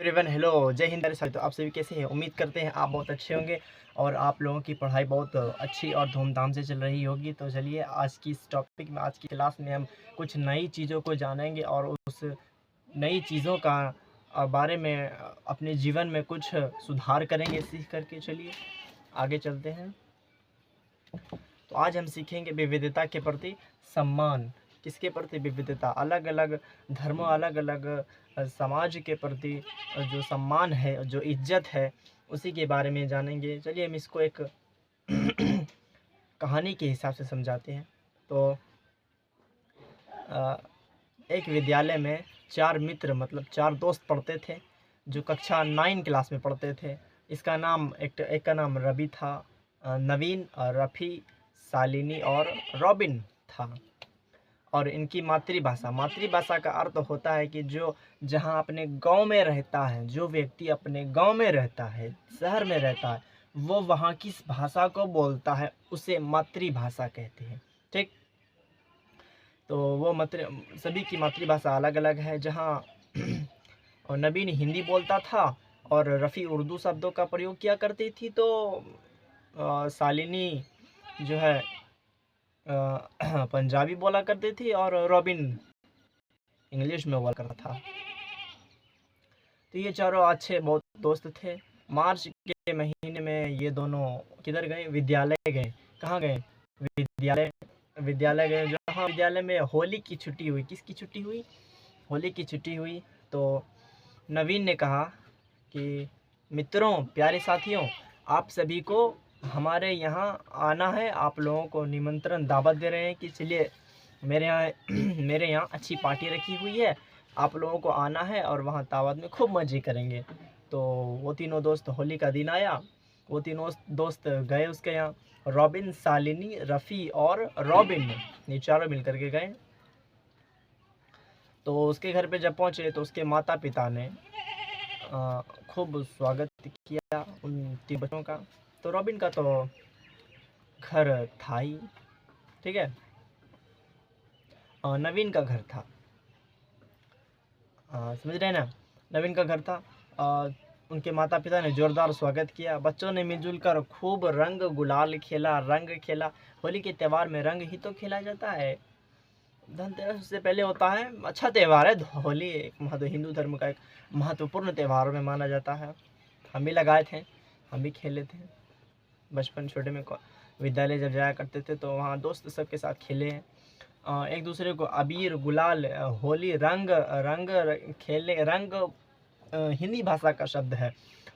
Everyone hello, जय हिंद मेरे साथ। तो आप सभी कैसे हैं? उम्मीद करते हैं आप बहुत अच्छे होंगे और आप लोगों की पढ़ाई बहुत अच्छी और धूमधाम से चल रही होगी। तो चलिए आज की इस टॉपिक में, आज की क्लास में हम कुछ नई चीज़ों को जानेंगे और उस नई चीज़ों का बारे में अपने जीवन में कुछ सुधार करेंगे सीख करके। चलिए आगे चलते हैं। तो आज हम सीखेंगे विविधता के प्रति सम्मान। किसके प्रति विविधता? अलग अलग धर्मों, अलग अलग समाज के प्रति जो सम्मान है, जो इज्जत है, उसी के बारे में जानेंगे। चलिए हम इसको एक कहानी के हिसाब से समझाते हैं। तो एक विद्यालय में 4 मित्र मतलब 4 दोस्त पढ़ते थे, जो कक्षा 9 क्लास में पढ़ते थे। इसका नाम एक का नाम रवि था, नवीन, रफ़ी, शालिनी और रॉबिन था। और इनकी मातृभाषा का अर्थ होता है कि जो जहाँ अपने गांव में रहता है, जो व्यक्ति अपने गांव में रहता है, शहर में रहता है, वो वहाँ की भाषा को बोलता है, उसे मातृभाषा कहते हैं। ठीक, तो वो सभी की मातृभाषा अलग अलग है। जहाँ और नवीन हिंदी बोलता था और रफ़ी उर्दू शब्दों का प्रयोग किया करती थी, तो शालिनी जो है पंजाबी बोला करती थी और रॉबिन इंग्लिश में बोला करता था। तो ये चारों अच्छे बहुत दोस्त थे। मार्च के महीने में ये दोनों किधर गए? विद्यालय गए। कहाँ गए? विद्यालय गए। जहाँ विद्यालय में होली की छुट्टी हुई। किसकी छुट्टी हुई? होली की छुट्टी हुई। तो नवीन ने कहा कि मित्रों, प्यारे साथियों, आप सभी को हमारे यहाँ आना है। आप लोगों को निमंत्रण, दावत दे रहे हैं कि चलिए मेरे यहाँ अच्छी पार्टी रखी हुई है, आप लोगों को आना है और वहाँ दावत में खूब मज़े करेंगे। तो वो तीनों दोस्त, होली का दिन आया, वो तीनों दोस्त गए उसके यहाँ। रॉबिन, शालिनी, रफ़ी और रॉबिन, ये चारों मिलकर के गए। तो उसके घर पे जब पहुँचे तो उसके माता पिता ने खूब स्वागत किया उन तीन बच्चों का। तो रॉबिन का तो घर था ही, ठीक है, नवीन का घर था, समझ रहे हैं ना? नवीन का घर था। उनके माता पिता ने ज़ोरदार स्वागत किया। बच्चों ने मिलजुल कर खूब रंग गुलाल खेला, रंग खेला। होली के त्यौहार में रंग ही तो खेला जाता है। धनतेरस से पहले होता है, अच्छा त्यौहार है होली। एक हिंदू धर्म का एक महत्वपूर्ण त्यौहार में माना जाता है। हम भी लगाए थे, हम भी खेले थे बचपन, छोटे में विद्यालय जब जाया करते थे तो वहाँ दोस्त सबके साथ खेले हैं। एक दूसरे को अबीर गुलाल, होली, रंग रंग खेले। रंग हिंदी भाषा का शब्द है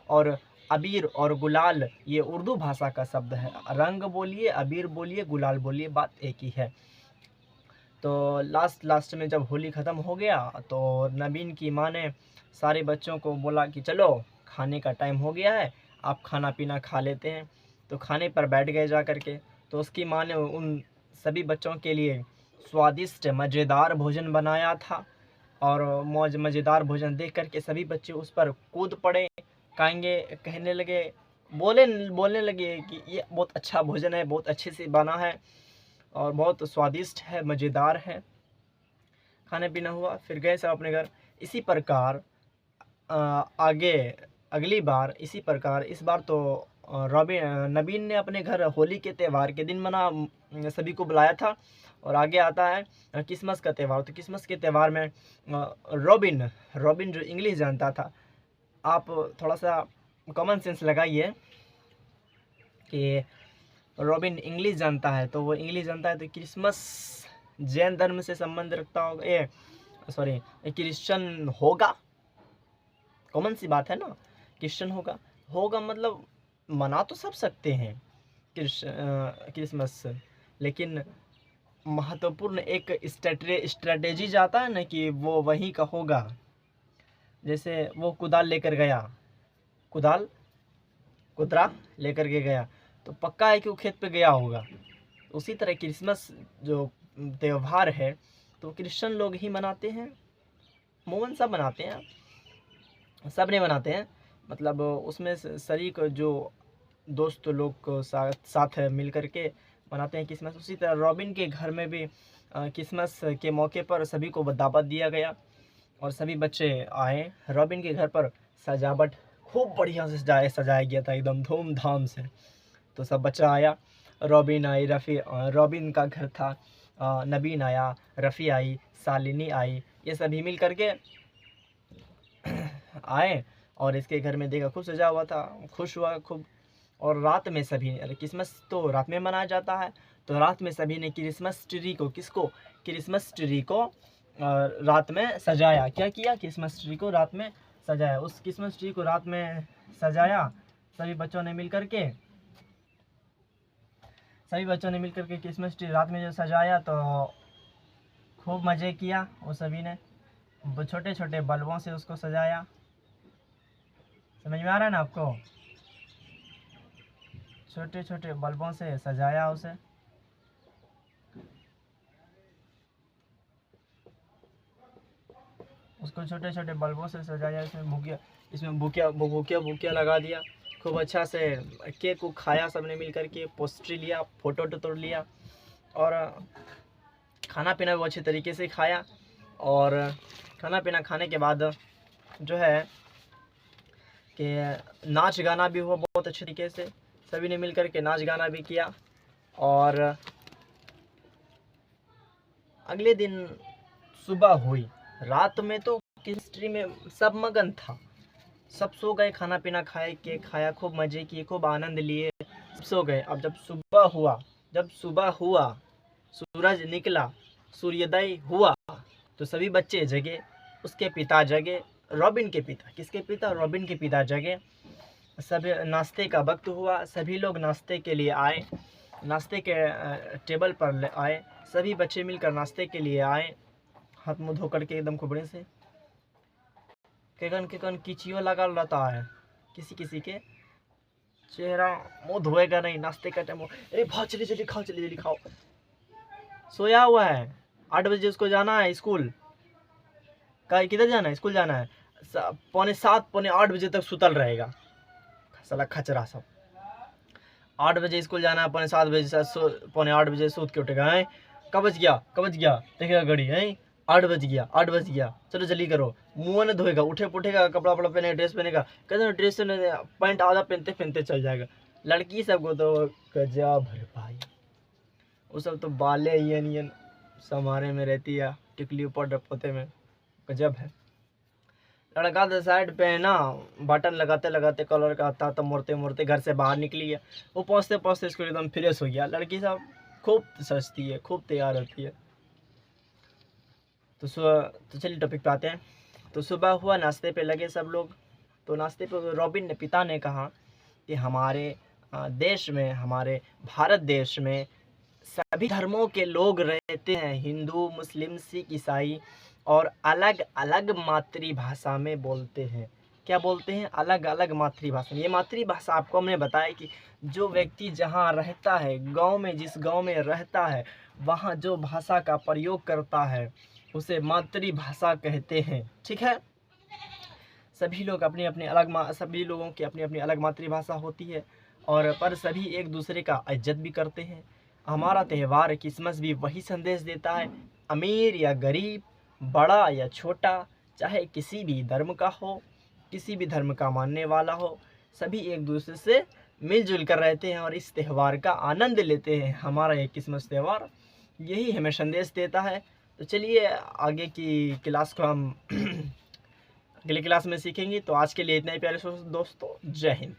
और अबीर और गुलाल ये उर्दू भाषा का शब्द है। रंग बोलिए, अबीर बोलिए, गुलाल बोलिए, बात एक ही है। तो लास्ट में जब होली ख़त्म हो गया तो नवीन की माँ ने सारे बच्चों को बोला कि चलो खाने का टाइम हो गया है, आप खाना पीना खा लेते हैं। तो खाने पर बैठ गए जा कर के। तो उसकी माँ ने उन सभी बच्चों के लिए स्वादिष्ट मज़ेदार भोजन बनाया था और मज़ेदार भोजन देख कर के सभी बच्चे उस पर कूद पड़े, कहने लगे, बोलने लगे कि ये बहुत अच्छा भोजन है, बहुत अच्छे से बना है और बहुत स्वादिष्ट है, मज़ेदार है। खाना पीना हुआ, फिर गए सब अपने घर। इसी प्रकार आगे अगली बार इसी प्रकार, इस बार तो नवीन ने अपने घर होली के त्यौहार के दिन सभी को बुलाया था। और आगे आता है क्रिसमस का त्यौहार। तो क्रिसमस के त्यौहार में रॉबिन जो इंग्लिश जानता था, आप थोड़ा सा कॉमन सेंस लगाइए कि रॉबिन इंग्लिश जानता है, तो वो इंग्लिश जानता है तो क्रिसमस जैन धर्म से संबंध रखता होगा, क्रिश्चियन होगा। कॉमन सी बात है ना, क्रिश्चियन होगा मतलब मना तो सब सकते हैं क्रिसमस, लेकिन महत्वपूर्ण एक स्ट्रेटेजी जाता है ना कि वो वहीं का होगा। जैसे वो कुदाल लेकर गया, कुदरा लेकर के गया, तो पक्का है कि वो खेत पे गया होगा। उसी तरह क्रिसमस जो त्यौहार है तो क्रिश्चियन लोग ही मनाते हैं, मोमन सब मनाते हैं, सब नहीं मनाते हैं, मतलब उसमें शरीक जो दोस्त लोग को साथ मिल कर के मनाते हैं क्रिसमस। उसी तरह रॉबिन के घर में भी क्रिसमस के मौके पर सभी को दावत दिया गया और सभी बच्चे आए। रॉबिन के घर पर सजावट खूब बढ़िया से सजाया गया था, एकदम धूमधाम से। तो सब बच्चा आया, रॉबिन आई, रॉबिन का घर था, नबीन आया, रफ़ी आई, शालिनी आई, ये सभी मिल करके आए और इसके घर में देखा खूब सजा हुआ था, खुश हुआ खूब। और रात में सभी ने, क्रिसमस तो रात में मनाया जाता है, तो रात में सभी ने क्रिसमस ट्री को क्रिसमस ट्री को रात में सजाया। क्या किया? क्रिसमस ट्री को रात में सजाया। उस क्रिसमस ट्री को रात में सजाया सभी बच्चों ने मिल करके क्रिसमस ट्री रात में जो सजाया तो खूब मज़े किया वो सभी ने। छोटे छोटे बल्बों से उसको सजाया। समझ में आ रहा है ना आपको? छोटे छोटे बल्बों से सजाया उसे। उसको छोटे छोटे बल्बों से सजाया। इसमें बुकिया लगा दिया। खूब अच्छा से केक को खाया सबने मिल करके, पोस्ट्री लिया, फ़ोटो तोड़ लिया और खाना पीना भी अच्छे तरीके से खाया। और खाना पीना खाने के बाद जो है कि नाच गाना भी हुआ बहुत अच्छे तरीके से। सभी ने मिल करके नाच गाना भी किया। और अगले दिन सुबह हुई। रात में तो हिस्ट्री में सब मगन था, सब सो गए, खाना पीना खाया, खूब मज़े किए, खूब आनंद लिए, सो गए। अब जब सुबह हुआ, सूरज निकला, सूर्योदय हुआ, तो सभी बच्चे जगे, उसके पिता जगे, रॉबिन के पिता। किसके पिता? रॉबिन के पिता जगे। सब नाश्ते का वक्त हुआ, सभी लोग नाश्ते के लिए आए, नाश्ते के टेबल पर आए, सभी बच्चे मिलकर नाश्ते के लिए आए, हाथ मुँह धो करके एकदम खूब बढ़िया से। केकन कीचियो लगा रहता है, किसी के चेहरा मुँह धोएगा नहीं, नाश्ते का टाइम। अरे भाग, जल्दी खाओ। सोया हुआ है, 8 बजे उसको जाना है स्कूल। किधर जाना है? स्कूल जाना है। 7:45 पौने 8 बजे तक सुतल रहेगा साला खचरा सब। 8 बजे स्कूल जाना है, पौने 8 बजे सूत के उठेगा है। कब बज गया देखेगा घड़ी है, 8 बज गया, चलो जल्दी करो। मुँह न धोएगा, उठेगा, कपड़ा पहनेगा, ड्रेस पहनेगा, कहते ड्रेस पैंट आधा पहनते चल जाएगा। लड़की सबको तो गजब है भाई, वो सब तो बाले यन समारे में रहती है, टिकली ऊपर पोते में, गजब है। लड़का तो साइड पे ना बटन लगाते कलर का आता, तो मोड़ते घर से बाहर निकली है। वो पहुँचते इसको एकदम फ्रेश हो गया। लड़की सब खूब सजती है, खूब तैयार होती है। तो चलिए टॉपिक पे आते हैं। तो सुबह हुआ, नाश्ते पे लगे सब लोग। तो नाश्ते पे रॉबिन ने पिता ने कहा कि हमारे देश में, हमारे भारत देश में सभी धर्मों के लोग रहते हैं, हिंदू, मुस्लिम, सिख, ईसाई, और अलग अलग मातृभाषा में बोलते हैं। क्या बोलते हैं? अलग अलग मातृभाषा में। ये मातृभाषा आपको हमने बताया कि जो व्यक्ति जहाँ रहता है, गांव में, जिस गांव में रहता है, वहाँ जो भाषा का प्रयोग करता है उसे मातृभाषा कहते हैं। ठीक है? सभी लोगों की अपनी अपनी अलग मातृभाषा होती है, और पर सभी एक दूसरे का इज्जत भी करते हैं। हमारा त्यौहार क्रिसमस भी वही संदेश देता है, अमीर या गरीब, बड़ा या छोटा, चाहे किसी भी धर्म का हो, किसी भी धर्म का मानने वाला हो, सभी एक दूसरे से मिलजुल कर रहते हैं और इस त्यौहार का आनंद लेते हैं। हमारा ये क्रिसमस त्यौहार यही हमें संदेश देता है। तो चलिए आगे की क्लास को हम अगली क्लास में सीखेंगे। तो आज के लिए इतना ही प्यारे दोस्तों, जय हिंद।